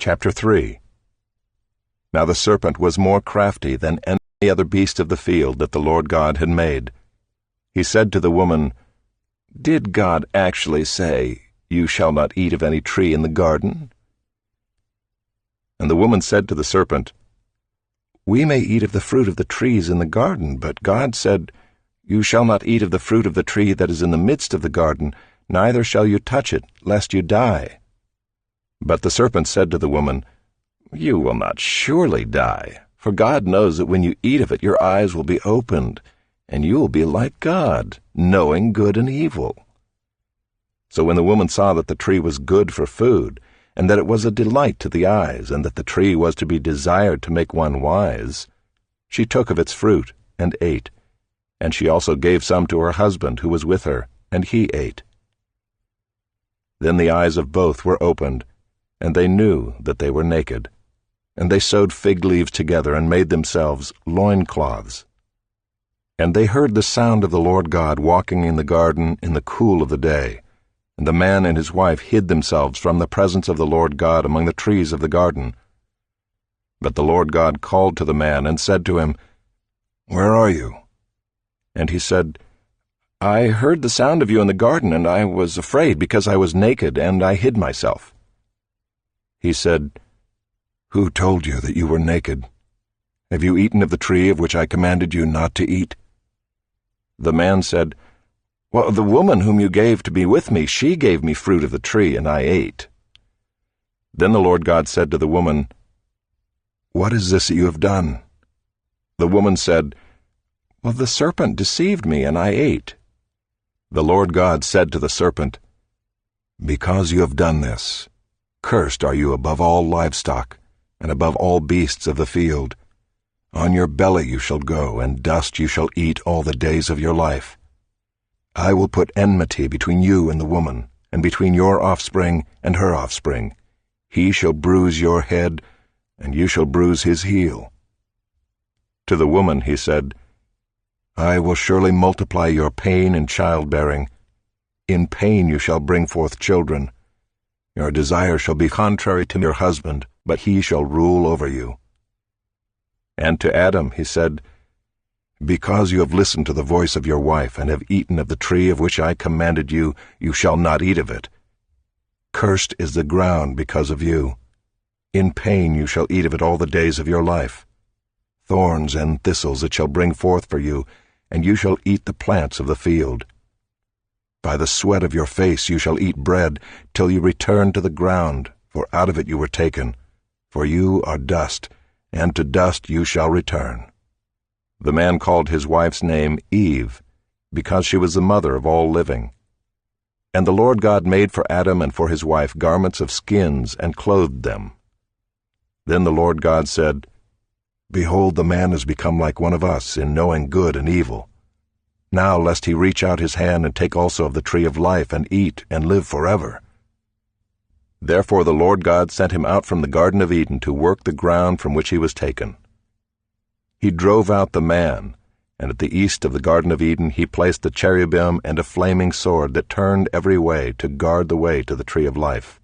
Chapter 3. Now the serpent was more crafty than any other beast of the field that the Lord God had made. He said to the woman, "Did God actually say, 'You shall not eat of any tree in the garden'?" And the woman said to the serpent, "We may eat of the fruit of the trees in the garden, but God said, 'You shall not eat of the fruit of the tree that is in the midst of the garden, neither shall you touch it, lest you die.' But the serpent said to the woman, "You will not surely die, for God knows that when you eat of it your eyes will be opened, and you will be like God, knowing good and evil." So when the woman saw that the tree was good for food, and that it was a delight to the eyes, and that the tree was to be desired to make one wise, she took of its fruit and ate, and she also gave some to her husband who was with her, and he ate. Then the eyes of both were opened, and they knew that they were naked. And they sewed fig leaves together and made themselves loincloths. And they heard the sound of the Lord God walking in the garden in the cool of the day. And the man and his wife hid themselves from the presence of the Lord God among the trees of the garden. But the Lord God called to the man and said to him, "Where are you?" And he said, "I heard the sound of you in the garden, and I was afraid because I was naked, and I hid myself." He said, "Who told you that you were naked? Have you eaten of the tree of which I commanded you not to eat?" The man said, "Well, the woman whom you gave to be with me, she gave me fruit of the tree, and I ate." Then the Lord God said to the woman, "What is this that you have done?" The woman said, "Well, the serpent deceived me, and I ate." The Lord God said to the serpent, "Because you have done this, cursed are you above all livestock, and above all beasts of the field. On your belly you shall go, and dust you shall eat all the days of your life. I will put enmity between you and the woman, and between your offspring and her offspring. He shall bruise your head, and you shall bruise his heel." To the woman he said, "I will surely multiply your pain in childbearing. In pain you shall bring forth children. Your desire shall be contrary to your husband, but he shall rule over you." And to Adam he said, "Because you have listened to the voice of your wife, and have eaten of the tree of which I commanded you, you shall not eat of it. Cursed is the ground because of you. In pain you shall eat of it all the days of your life. Thorns and thistles it shall bring forth for you, and you shall eat the plants of the field. By the sweat of your face you shall eat bread, till you return to the ground, for out of it you were taken. For you are dust, and to dust you shall return." The man called his wife's name Eve, because she was the mother of all living. And the Lord God made for Adam and for his wife garments of skins, and clothed them. Then the Lord God said, "Behold, the man has become like one of us in knowing good and evil. Now lest he reach out his hand and take also of the tree of life, and eat, and live forever." Therefore the Lord God sent him out from the Garden of Eden to work the ground from which he was taken. He drove out the man, and at the east of the Garden of Eden he placed the cherubim and a flaming sword that turned every way to guard the way to the tree of life.